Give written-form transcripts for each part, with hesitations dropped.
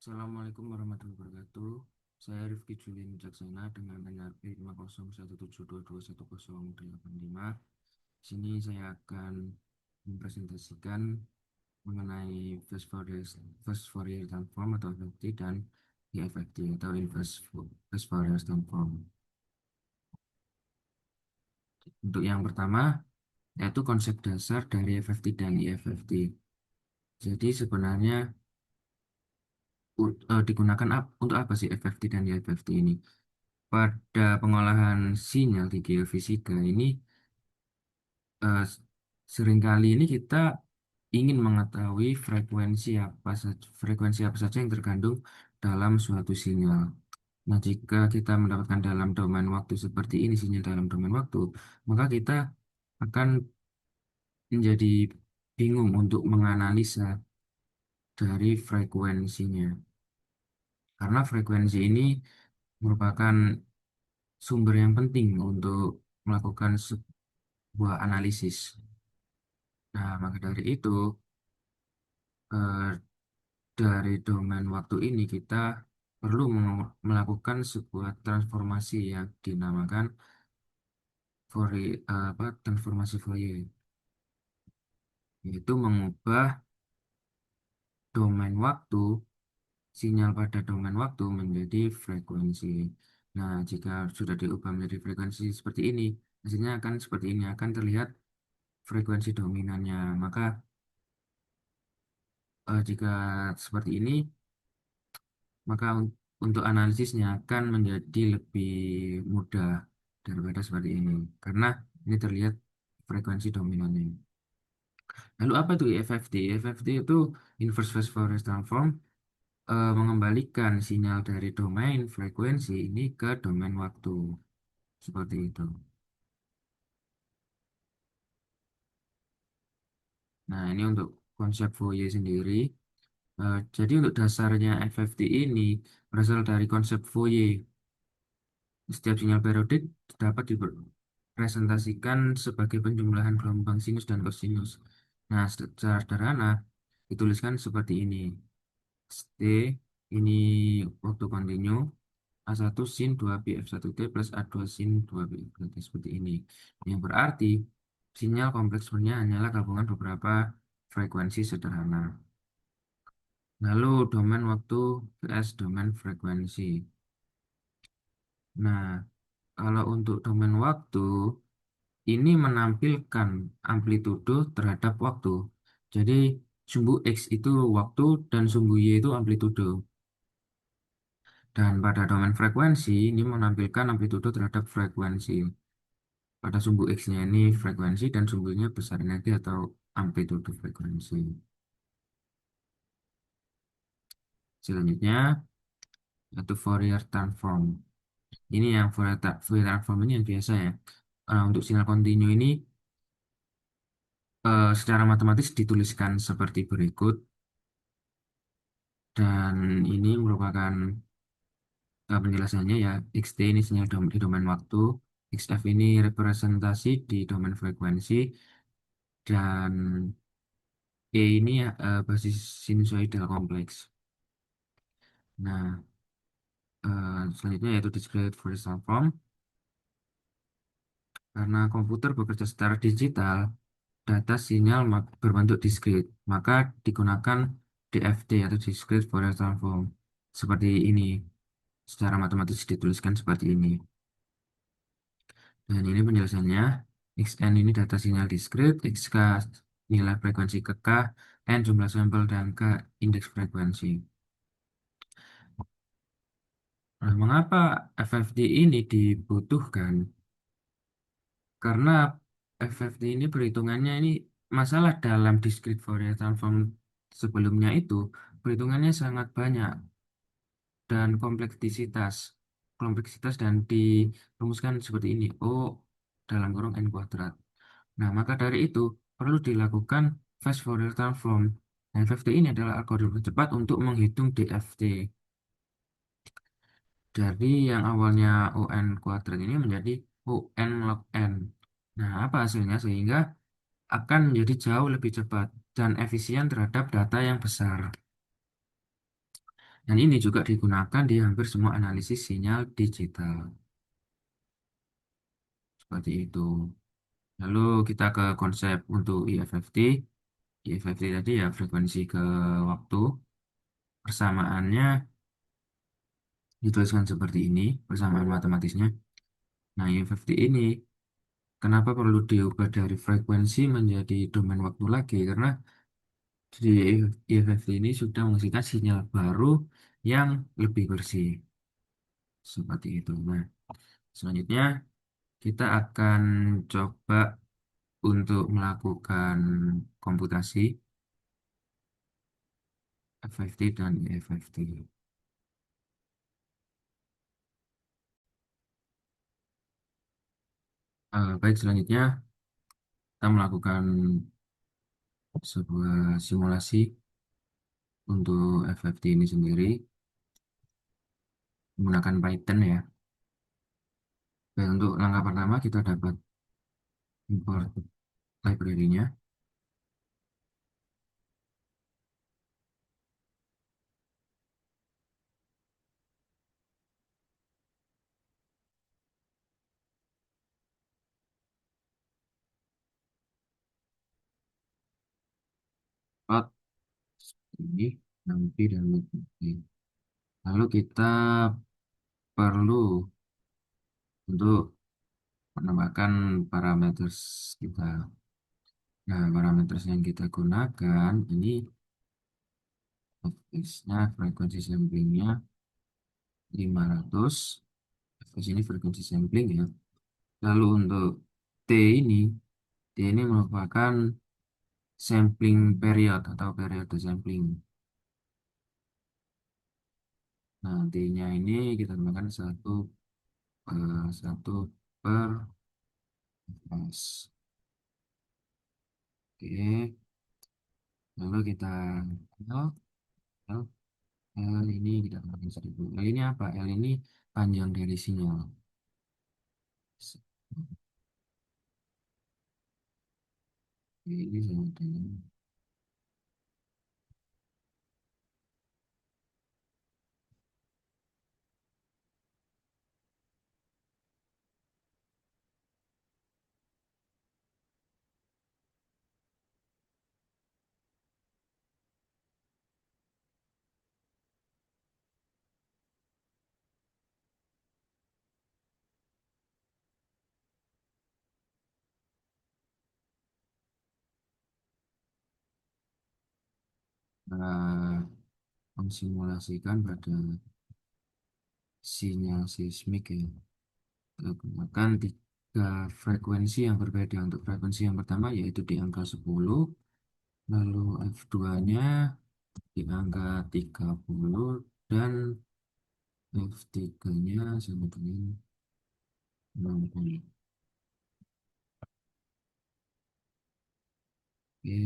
Assalamualaikum warahmatullahi wabarakatuh. Saya Rifki Julian Wijaksana dengan NRP 50172210085. Sini saya akan mempresentasikan mengenai Fast Fourier Transform atau FFT dan IFFT atau Fast Fourier Transform. Untuk yang pertama, yaitu konsep dasar dari FFT dan IFFT. Jadi sebenarnya digunakan untuk apa sih FFT dan IFFT ini? Pada pengolahan sinyal di geofisika ini, eh, seringkali ini kita ingin mengetahui frekuensi apa saja yang terkandung dalam suatu sinyal. Nah, jika kita mendapatkan dalam domain waktu seperti ini, sinyal dalam domain waktu, maka kita akan menjadi bingung untuk menganalisa dari frekuensinya. Karena frekuensi ini merupakan sumber yang penting untuk melakukan sebuah analisis. Nah, maka dari itu, eh, dari domain waktu ini kita perlu melakukan sebuah transformasi yang dinamakan transformasi Fourier, yaitu mengubah domain waktu, sinyal pada domain waktu menjadi frekuensi. Nah, jika sudah diubah menjadi frekuensi seperti ini, hasilnya akan seperti ini, akan terlihat frekuensi dominannya. Maka, jika seperti ini, maka untuk analisisnya akan menjadi lebih mudah daripada seperti ini karena ini terlihat frekuensi dominannya. Lalu apa itu IFFT? IFFT itu Inverse Phase Fourier Transform, mengembalikan sinyal dari domain frekuensi ini ke domain waktu seperti itu. Nah, ini untuk konsep Fourier sendiri. Jadi untuk dasarnya FFT ini berasal dari konsep Fourier. Setiap sinyal periodik dapat dipresentasikan sebagai penjumlahan gelombang sinus dan kosinus. Nah, secara sederhana dituliskan seperti ini. T ini waktu kontinu, A1 sin 2 pi F1T plus A2 sin 2 pi F2T seperti ini. Yang berarti sinyal kompleksnya hanyalah gabungan beberapa frekuensi sederhana. Lalu domain waktu vs domain frekuensi. Nah, kalau untuk domain waktu, ini menampilkan amplitudo terhadap waktu. Jadi sumbu X itu waktu dan sumbu Y itu amplitudo. Dan pada domain frekuensi ini menampilkan amplitudo terhadap frekuensi. Pada sumbu X-nya ini frekuensi dan sumbunya besar energi atau amplitudo frekuensi. Selanjutnya yaitu Fourier transform. Ini yang Fourier transform ini yang biasa ya. Untuk sinyal kontinu ini secara matematis dituliskan seperti berikut. Dan ini merupakan penjelasannya ya, XT ini sinyal di domain waktu, XF ini representasi di domain frekuensi, dan E ini ya, basis sinusoidal kompleks. Nah, selanjutnya yaitu discrete Fourier transform. Karena komputer bekerja secara digital, data sinyal berbentuk diskrit, maka digunakan DFT atau discrete Fourier transform. Seperti ini, secara matematis dituliskan seperti ini. Dan ini penjelasannya. Xn ini data sinyal diskrit, Xk nilai frekuensi ke K, N jumlah sampel, dan K indeks frekuensi. Nah, mengapa FFT ini dibutuhkan? Karena FFT ini perhitungannya ini masalah dalam discrete Fourier transform sebelumnya itu perhitungannya sangat banyak dan kompleksitas dan dirumuskan seperti ini O dalam kurung N kuadrat. Nah, maka dari itu perlu dilakukan fast Fourier transform. Nah, FFT ini adalah algoritma cepat untuk menghitung DFT. Dari yang awalnya UN kuadrat ini menjadi UN log N. Nah, apa hasilnya? Sehingga akan menjadi jauh lebih cepat dan efisien terhadap data yang besar. Dan ini juga digunakan di hampir semua analisis sinyal digital. Seperti itu. Lalu kita ke konsep untuk IFFT. IFFT tadi ya frekuensi ke waktu. Persamaannya dituliskan seperti ini, persamaan matematisnya. Nah, IFFT ini kenapa perlu diubah dari frekuensi menjadi domain waktu lagi? Karena di IFFT ini sudah menghasilkan sinyal baru yang lebih bersih. Seperti itu. Nah, selanjutnya kita akan coba untuk melakukan komputasi FFT dan EFFT. Baik, selanjutnya kita melakukan sebuah simulasi untuk FFT ini sendiri menggunakan Python ya. Dan untuk langkah pertama kita dapat import library-nya. Import ini, nanti dan nanti. Lalu kita perlu untuk menambahkan parameter kita. Nah, parameter yang kita gunakan ini fx-nya frekuensi samplingnya 500. Fx ini frekuensi sampling ya. Lalu untuk T ini, T ini merupakan sampling period atau periode sampling. Nah, T-nya ini kita gunakan satu per S. Oke, lalu kita L, L, L ini kita gunakan 1000. L ini apa? L ini panjang dari sinyal. Ini sama dengan eh, mensimulasikan pada sinyal seismik ya. Kita gunakan tiga frekuensi yang berbeda. Untuk frekuensi yang pertama yaitu di angka 10, lalu F2-nya di angka 30, dan F3-nya sama dengan 60. Oke,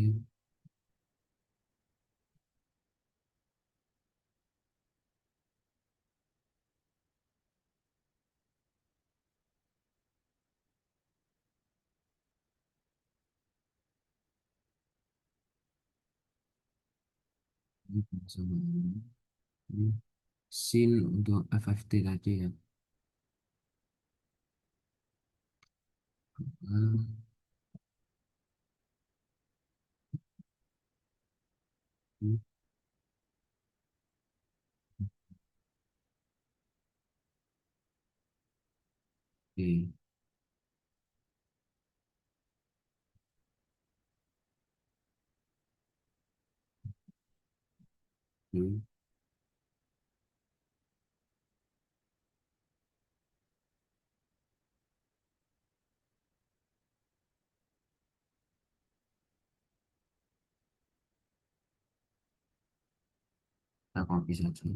ini sama ini. Ini sin untuk FFT tadi ya. Ah, oke, oke. Kita copy saja.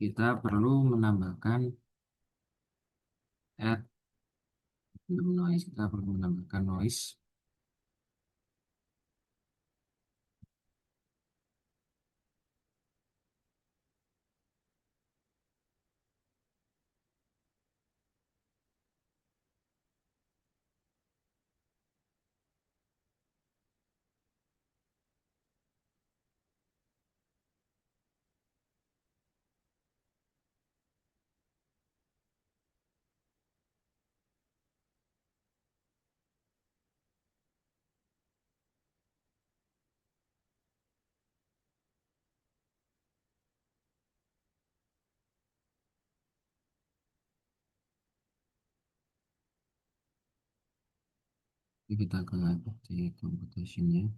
kita perlu menambahkan add noise. Kita perlu menambahkan noise. Jadi kita ke objek computation-nya.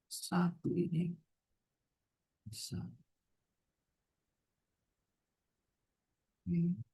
Satu ini bisa. Oke.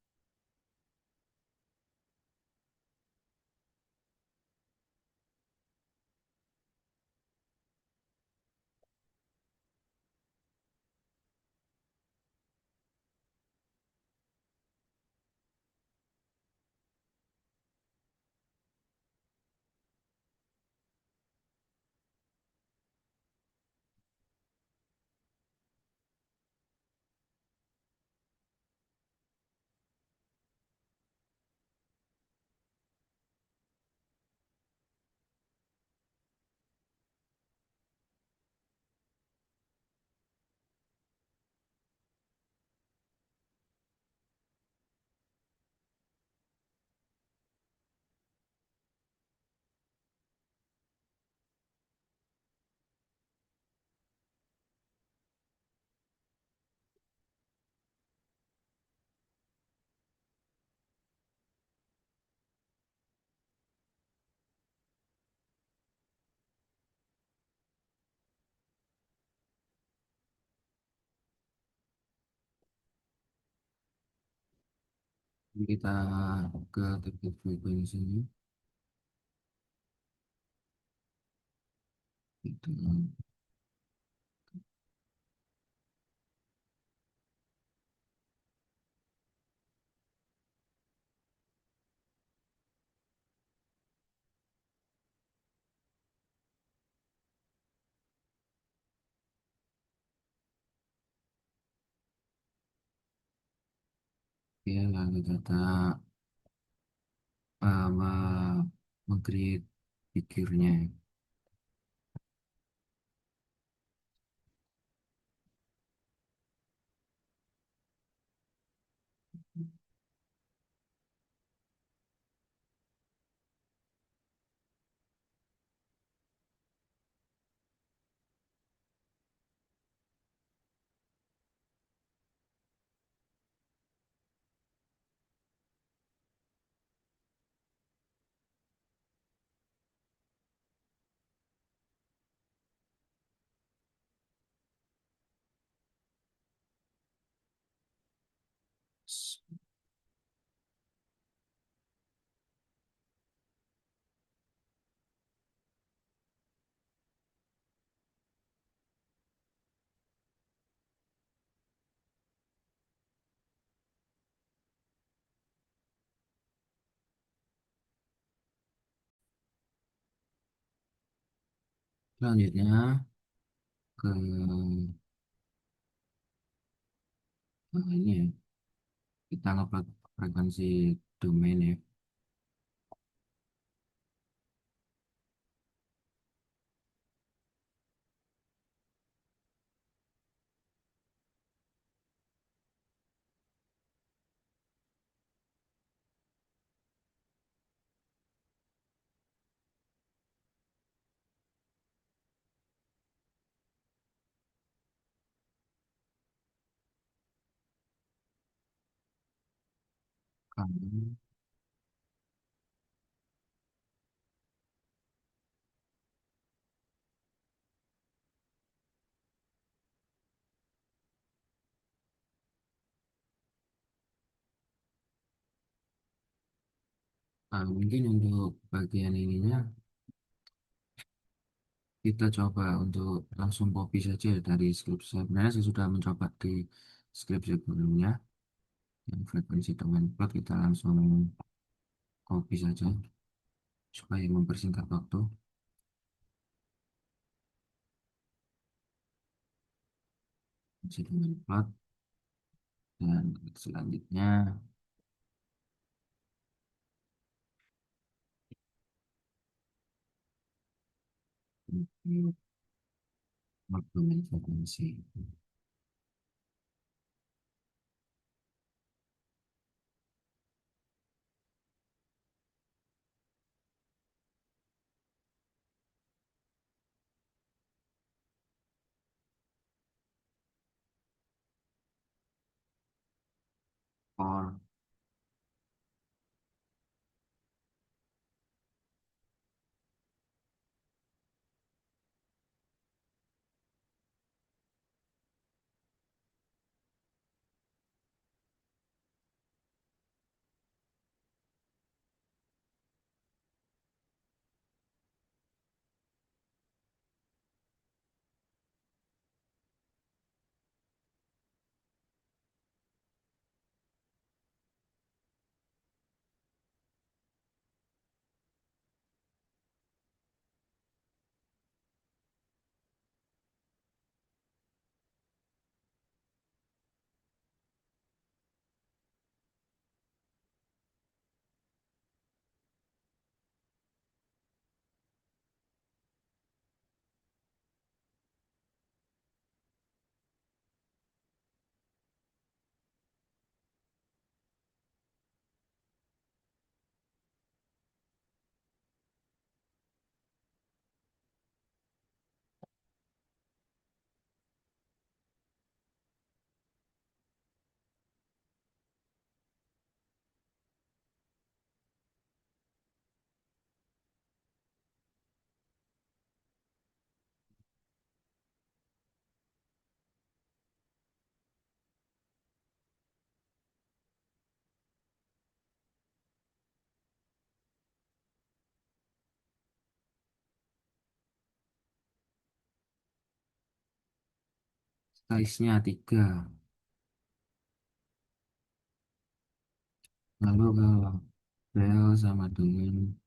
Jadi kita ke table frequency-nya. Itu. Oke, lalu data meng-create figure-nya. Selanjutnya ke Ini ya, kita ngupload frekuensi domain ya. Kamu, mungkin untuk bagian ininya kita coba untuk langsung copy saja dari script. Sebenarnya saya sudah mencoba di script sebelumnya yang frekuensi domain plot kita langsung copy saja supaya mempersingkat waktu. Frekuensi domain plot dan selanjutnya plot domain frekuensi. For size-nya 3. Lalu kalau bel sama dengan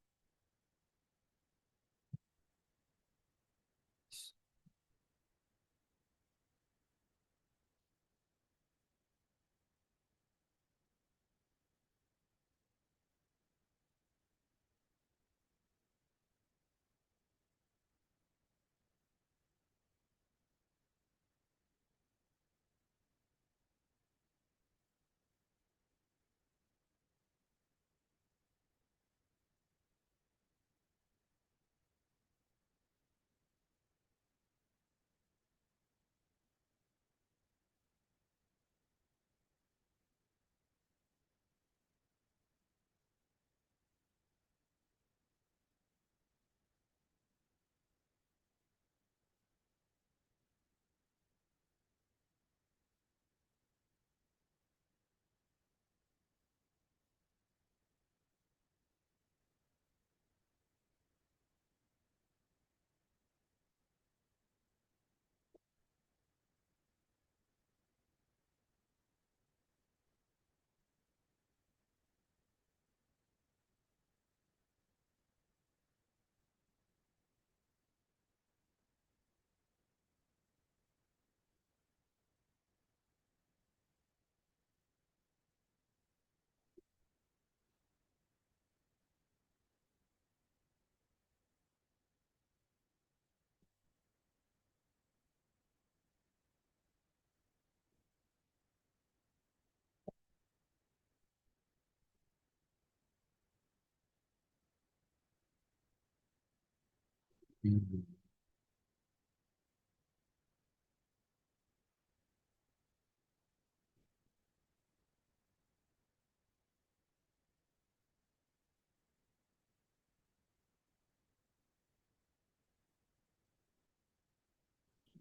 Hmm.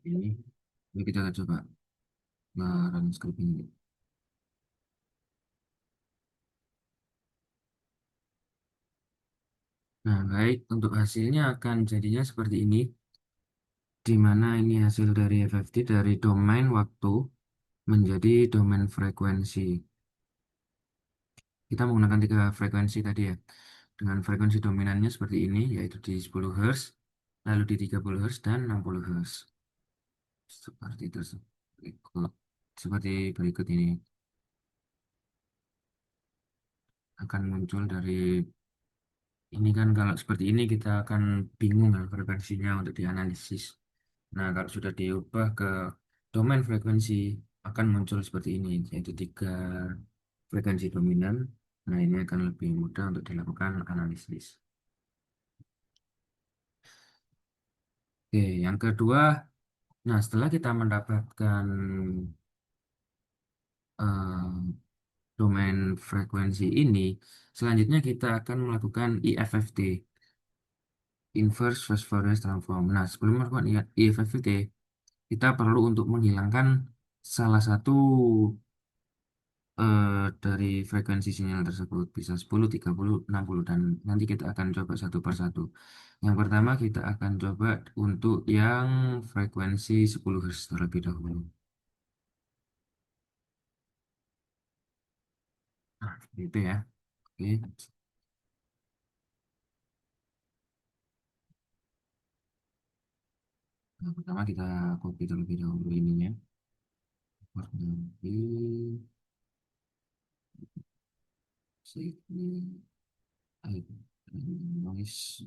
Ini, ini kita akan coba run script ini. Nah, baik, untuk hasilnya akan jadinya seperti ini, di mana ini hasil dari FFT dari domain waktu menjadi domain frekuensi. Kita menggunakan tiga frekuensi tadi ya, dengan frekuensi dominannya seperti ini, yaitu di 10 Hz, lalu di 30 Hz, dan 60 Hz. Seperti itu, seperti berikut ini. Akan muncul dari ini kan kalau seperti ini kita akan bingung kan frekuensinya untuk dianalisis. Nah, kalau sudah diubah ke domain frekuensi akan muncul seperti ini, yaitu tiga frekuensi dominan. Nah, ini akan lebih mudah untuk dilakukan analisis. Oke, yang kedua, nah setelah kita mendapatkan eh, domain frekuensi ini, selanjutnya kita akan melakukan IFFT, Inverse Fast Fourier Transform. Nah, sebelum melakukan IFFT, kita perlu untuk menghilangkan salah satu dari frekuensi sinyal tersebut, bisa 10, 30, 60, dan nanti kita akan coba satu per satu. Yang pertama kita akan coba untuk yang frekuensi 10 Hz terlebih dahulu. Nah, itu ya. Oke. Yang pertama kita copy terlebih dahulu ininya. Nanti sini, noise.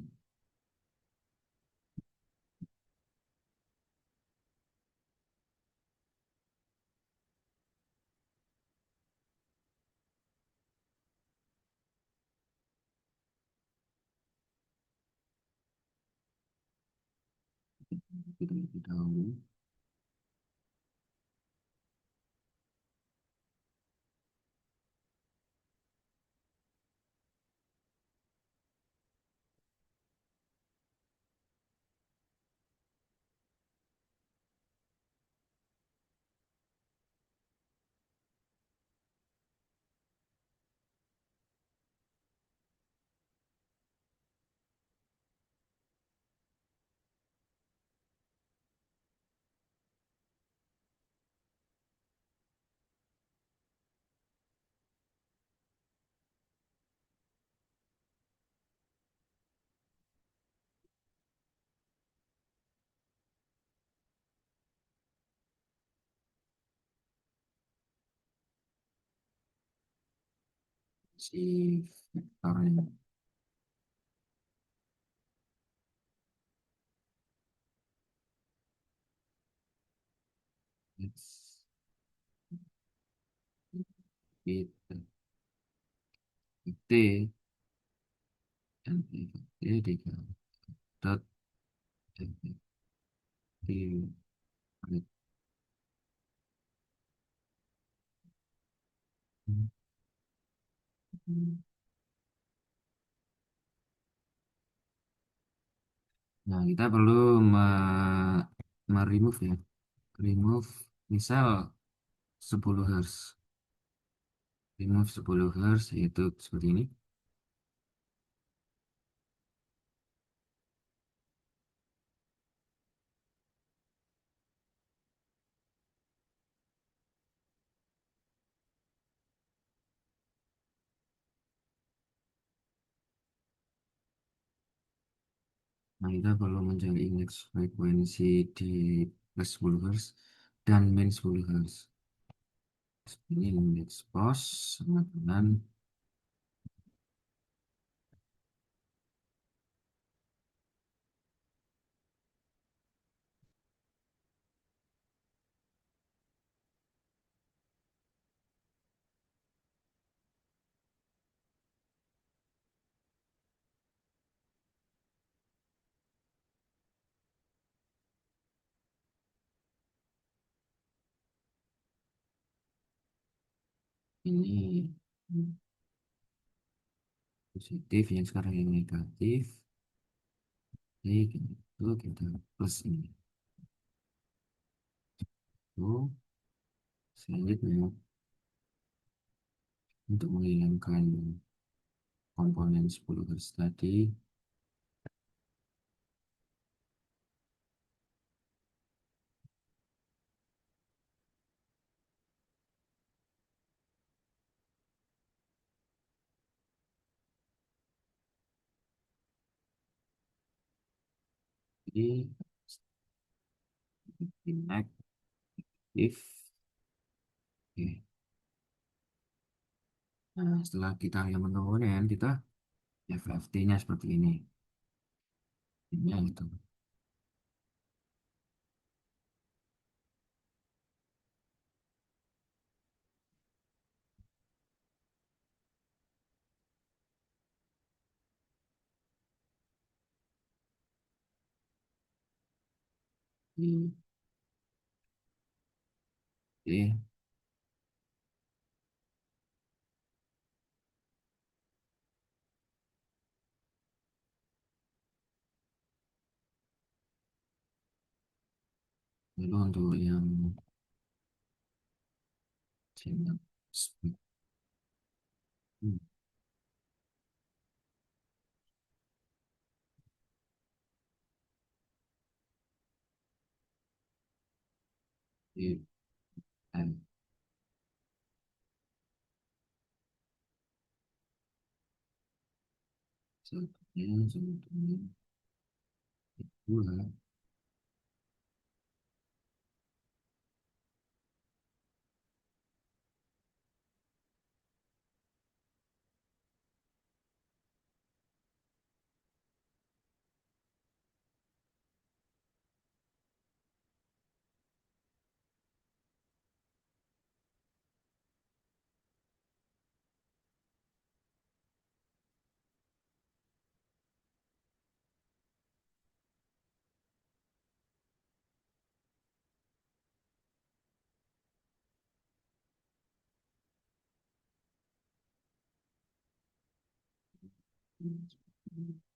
Copy terlebih dahulu. Si vektornya. X, kita T, dan T, tiga dot FFT. Nah, kita perlu remove ya. Remove misal 10 Hz. Remove 10 Hz yaitu seperti ini. Nah, kita perlu mencari indeks frekuensi di plus 10 Hz dan min 10 Hz. Ini indeks pos sama dengan. ini positif, yang sekarang yang negatif. Jadi itu kita plus ini. Itu selanjutnya untuk menghilangkan komponen 10 garis tadi, jadi inactive. Oke. Nah, setelah kita yang komponen, kita FFT-nya seperti ini. Ini itu. Oke. Lalu untuk yang channel split. Hmm, di M. Satunya sebetulnya dua.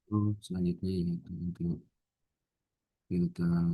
Terus selanjutnya yaitu untuk filter.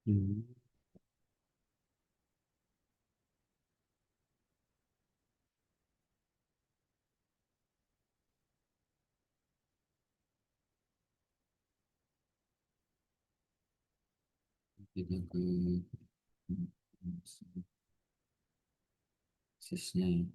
Hmm, kita ke sisnya ya.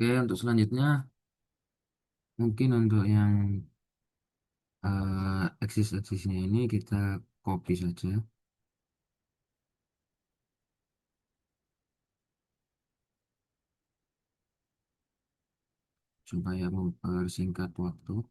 Oke, untuk selanjutnya mungkin untuk yang eksis-eksisnya ini kita copy saja supaya mempersingkat waktu.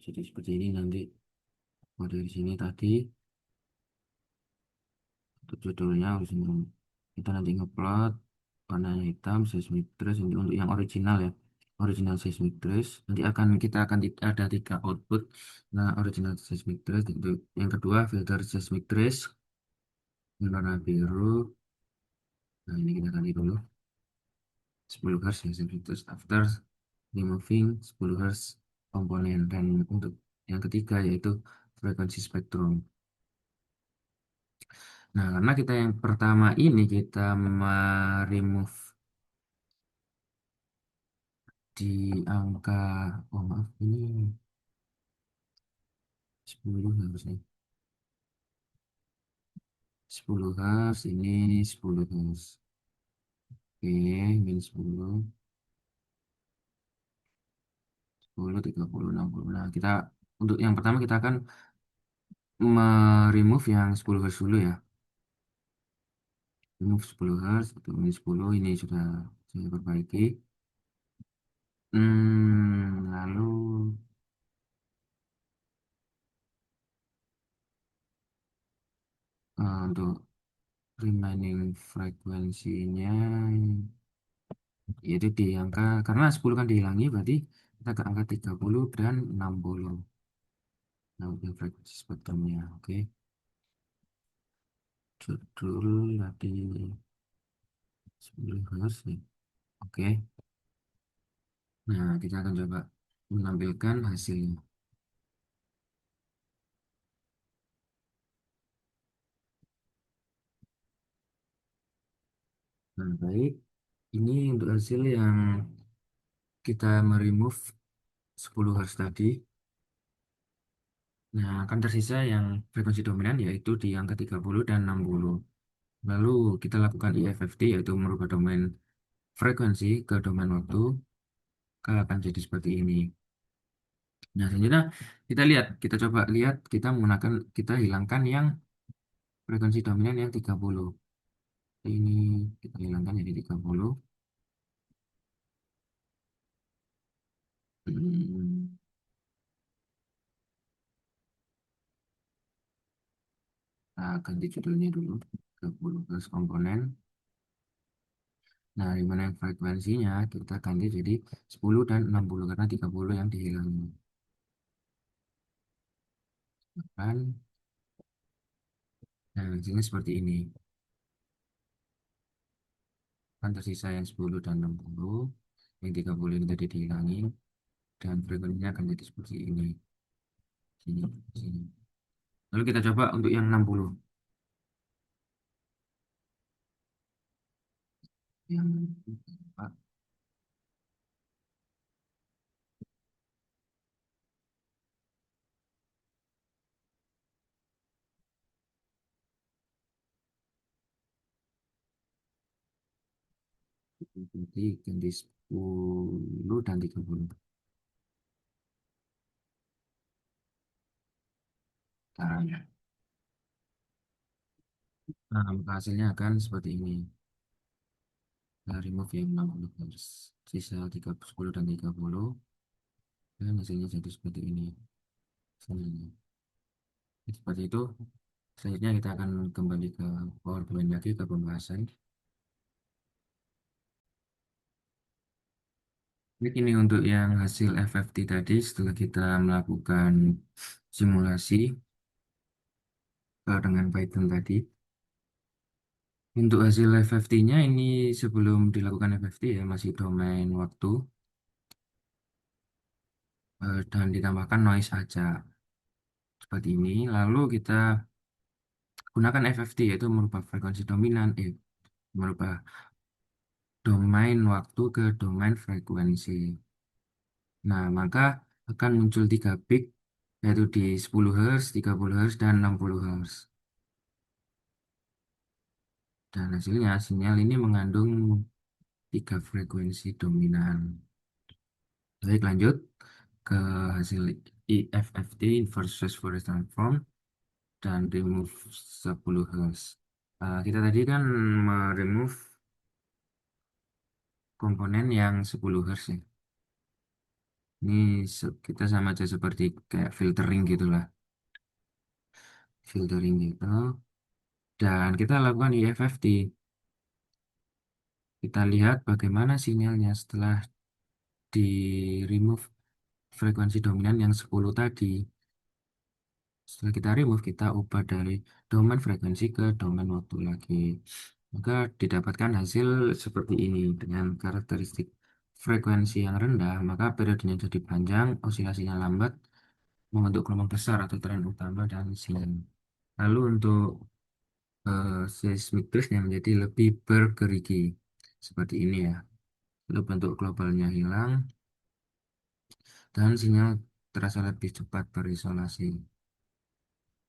Jadi seperti ini nanti. Oh, dari sini tadi untuk judulnya harus kita nanti ngeplot warna hitam seismic trace untuk yang original ya, original seismic trace nanti kita akan ada tiga output. Nah, original seismic trace untuk yang kedua filter seismic trace yang warna biru. Nah, ini kita ganti dulu 10 Hz ya seismic trace after removing 10 Hz komponen. Dan untuk yang ketiga yaitu frekuensi spektrum. Nah, karena kita yang pertama ini kita remove di angka, oh maaf, ini 10 harusnya. 10 Hz, ini 10 Hz. Oke, min 10, 10, 30, 60. Nah, kita untuk yang pertama kita akan remove yang 10 Hz dulu ya. Remove 10 Hz, itu min 10, ini sudah saya perbaiki. Lalu untuk remaining frekuensinya yaitu di angka, karena 10 kan dihilangi berarti kita ke angka 30 dan 60. Nah, udah frekuensi spektrumnya. Oke, judul tadi 10 Hz ya. Oke, nah kita akan coba menampilkan hasilnya. Nah, baik, ini untuk hasil yang kita meremove 10 Hz tadi. Nah, akan tersisa yang frekuensi dominan yaitu di angka 30 dan 60. Lalu kita lakukan IFFT yaitu merubah domain frekuensi ke domain waktu, akan jadi seperti ini. Nah, selanjutnya kita lihat, kita coba lihat, kita hilangkan yang frekuensi dominan yang 30. Ini kita hilangkan jadi 30. Hmm, nah, ganti judulnya dulu, 30 plus komponen. Nah, di mana yang frekuensinya kita ganti jadi 10 dan 60 karena 30 yang dihilangkan. Kan? Nah, hasilnya seperti ini. Kan tersisa yang 10 dan 60, yang 30 ini tadi dihilangi, dan frekuensinya akan jadi seperti ini. Sini, sini. Lalu kita coba untuk yang 60. Yang Pak, ganti 10 dan 30 caranya. Nah, maka hasilnya akan seperti ini. Nah, remove yang 60 garis. Sisa 30, 10 dan 30. Dan hasilnya jadi seperti ini. Selanjutnya. Seperti itu. Selanjutnya kita akan kembali ke PowerPoint lagi ke pembahasan. Ini untuk yang hasil FFT tadi setelah kita melakukan simulasi dengan Python tadi. Untuk hasil FFT-nya ini sebelum dilakukan FFT ya masih domain waktu dan ditambahkan noise saja seperti ini. Lalu kita gunakan FFT yaitu merubah frekuensi dominan, merubah domain waktu ke domain frekuensi. Nah, maka akan muncul 3 peak yaitu di 10 Hz, 30 Hz, dan 60 Hz. Dan hasilnya sinyal ini mengandung 3 frekuensi dominan. Baik, lanjut ke hasil IFFT, versus Fourier Transform, dan remove 10 Hz. Kita tadi kan meremove komponen yang 10 Hz ya. Ini kita sama aja seperti kayak filtering gitulah. Filtering gitu. Dan kita lakukan IFFT. Kita lihat bagaimana sinyalnya setelah di remove frekuensi dominan yang 10 tadi. Setelah kita remove, kita ubah dari domain frekuensi ke domain waktu lagi. Maka didapatkan hasil seperti ini dengan karakteristik frekuensi yang rendah, maka periodenya jadi panjang, osilasinya lambat, membentuk gelombang besar atau tren utama dan sinyal. Lalu untuk seismic trace menjadi lebih bergerigi seperti ini ya. Lalu bentuk globalnya hilang dan sinyal terasa lebih cepat berisolasi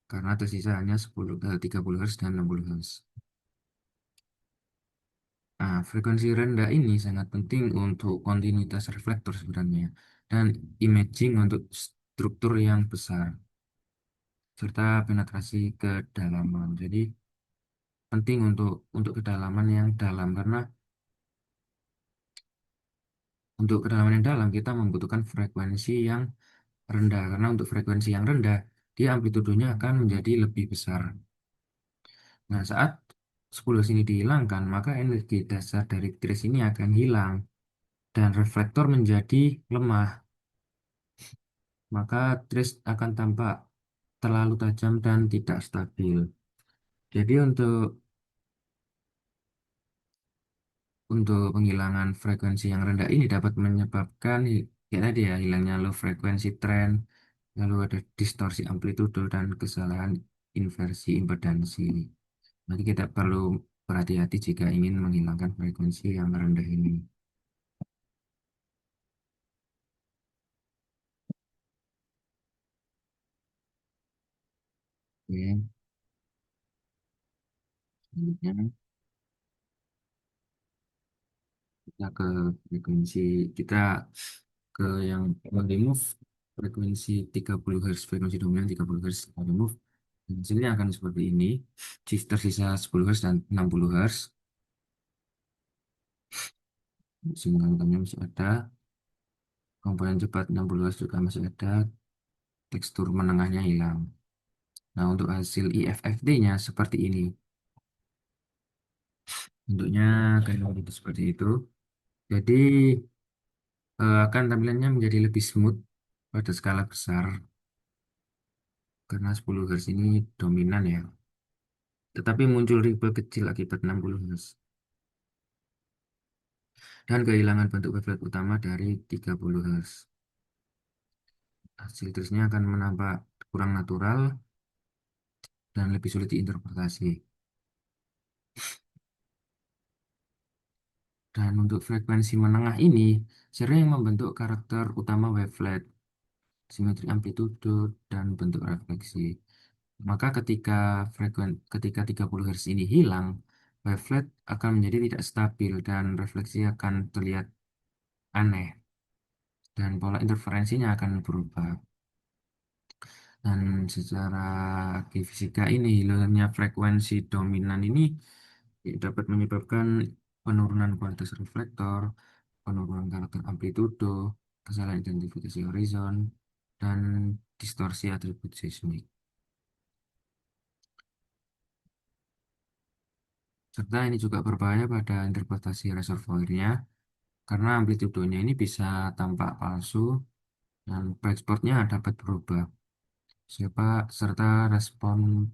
karena tersisa hanya 30 Hz dan 60 Hz. Nah, frekuensi rendah ini sangat penting untuk kontinuitas reflektor sebenarnya dan imaging untuk struktur yang besar serta penetrasi kedalaman. Jadi penting untuk kedalaman yang dalam karena untuk kedalaman yang dalam kita membutuhkan frekuensi yang rendah karena untuk frekuensi yang rendah dia amplitudenya akan menjadi lebih besar. Nah, saat 10 sini dihilangkan, maka energi dasar dari trace ini akan hilang dan reflektor menjadi lemah. Maka trace akan tampak terlalu tajam dan tidak stabil. Jadi untuk penghilangan frekuensi yang rendah ini dapat menyebabkan ya tadi ya hilangnya low frekuensi trend, lalu ada distorsi amplitudo dan kesalahan inversi impedansi. Nanti kita perlu berhati-hati jika ingin menghilangkan frekuensi yang rendah ini. Oke, selanjutnya kita ke frekuensi kita ke yang remove frekuensi 30 Hz, frekuensi dominan 30 Hz kita remove. Dan hasilnya akan seperti ini. Tersisa 10 Hz dan 60 Hz. Sinyal utamanya masih ada. Komponen cepat 60 Hz juga masih ada. Tekstur menengahnya hilang. Nah, untuk hasil IFFT-nya seperti ini. Bentuknya kayak begitu seperti itu. Jadi akan tampilannya menjadi lebih smooth pada skala besar karena 10 Hz ini dominan ya. Tetapi muncul ripple kecil akibat 60 Hz dan kehilangan bentuk wavelet utama dari 30 Hz. Hasil terusnya akan menampak kurang natural dan lebih sulit diinterpretasi. Dan untuk frekuensi menengah ini sering membentuk karakter utama wavelet, simetri amplitudo, dan bentuk refleksi. Maka ketika 30 Hz ini hilang, wavelet akan menjadi tidak stabil dan refleksi akan terlihat aneh dan pola interferensinya akan berubah. Dan secara geofisika ini hilangnya frekuensi dominan ini dapat menyebabkan penurunan kualitas reflektor, penurunan karakter amplitudo, kesalahan identifikasi horizon, dan distorsi atribut seismik. Serta ini juga berbahaya pada interpretasi reservoirnya karena amplitudonya ini bisa tampak palsu dan breaksportnya dapat berubah. Serta respon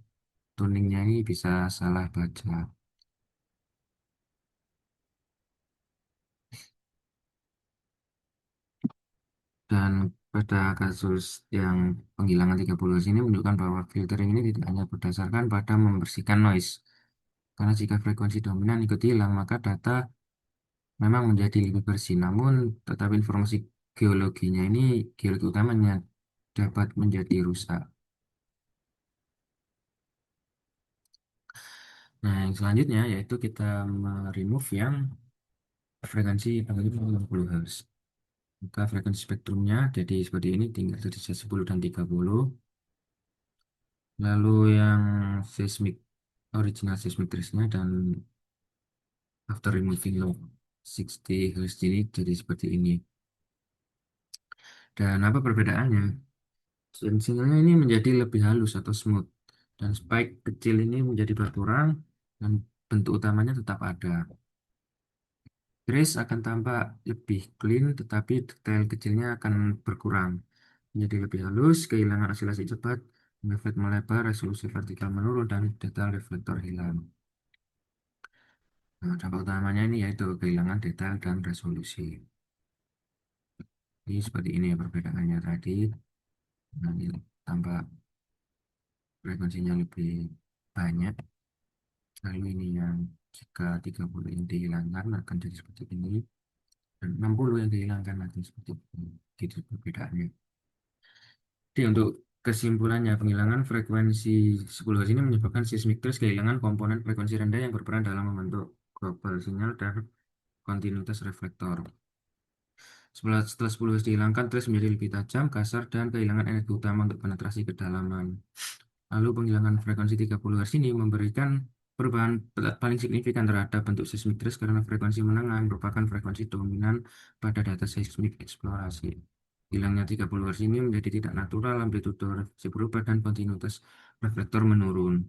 tuningnya ini bisa salah baca. Dan pada kasus yang penghilangan 30 Hz ini menunjukkan bahwa filtering ini tidak hanya berdasarkan pada membersihkan noise. Karena jika frekuensi dominan ikut hilang, maka data memang menjadi lebih bersih. Namun, tetapi informasi geologinya ini, geologi utamanya dapat menjadi rusak. Nah, yang selanjutnya yaitu kita remove yang frekuensi 60 Hz. Maka frekuensi spektrumnya jadi seperti ini, tinggal dari 10 dan 30. Lalu yang seismic, original seismic trace-nya dan after removing log 60 Hz ini jadi seperti ini. Dan apa perbedaannya? Sinyalnya ini menjadi lebih halus atau smooth. Dan spike kecil ini menjadi berkurang dan bentuk utamanya tetap ada. Trace akan tampak lebih clean, tetapi detail kecilnya akan berkurang. Menjadi lebih halus, kehilangan osilasi cepat, efek melebar, resolusi vertikal menurun, dan detail reflektor hilang. Nah, dampak utamanya ini yaitu kehilangan detail dan resolusi. Ini seperti ini ya perbedaannya tadi. Nah, ini tambah frekuensinya lebih banyak. Lalu ini yang jika 30 yang dihilangkan akan jadi seperti ini. Dan 60 yang dihilangkan akan seperti ini. Gitu perbedaannya. Jadi untuk kesimpulannya, penghilangan frekuensi 10 Hz ini menyebabkan seismic trace kehilangan komponen frekuensi rendah yang berperan dalam membentuk global sinyal dan kontinuitas reflektor. Setelah 10 Hz dihilangkan, trace menjadi lebih tajam, kasar, dan kehilangan energi utama untuk penetrasi kedalaman. Lalu penghilangan frekuensi 30 Hz ini memberikan perubahan paling signifikan terhadap bentuk seismic trace karena frekuensi menengah merupakan frekuensi dominan pada data seismik eksplorasi. Hilangnya 30 Hz ini menjadi tidak natural, amplitude refleksi berubah, dan kontinuitas reflektor menurun.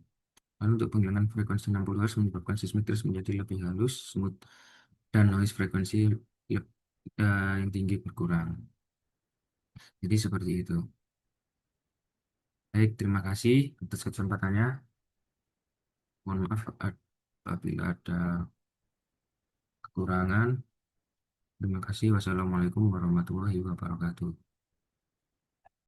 Lalu untuk penghilangan frekuensi 60 Hz menyebabkan seismic trace menjadi lebih halus, smooth, dan noise frekuensi yang tinggi berkurang. Jadi seperti itu. Baik, terima kasih atas kesempatannya. Mohon maaf apabila ada kekurangan. Terima kasih. Wassalamualaikum warahmatullahi wabarakatuh.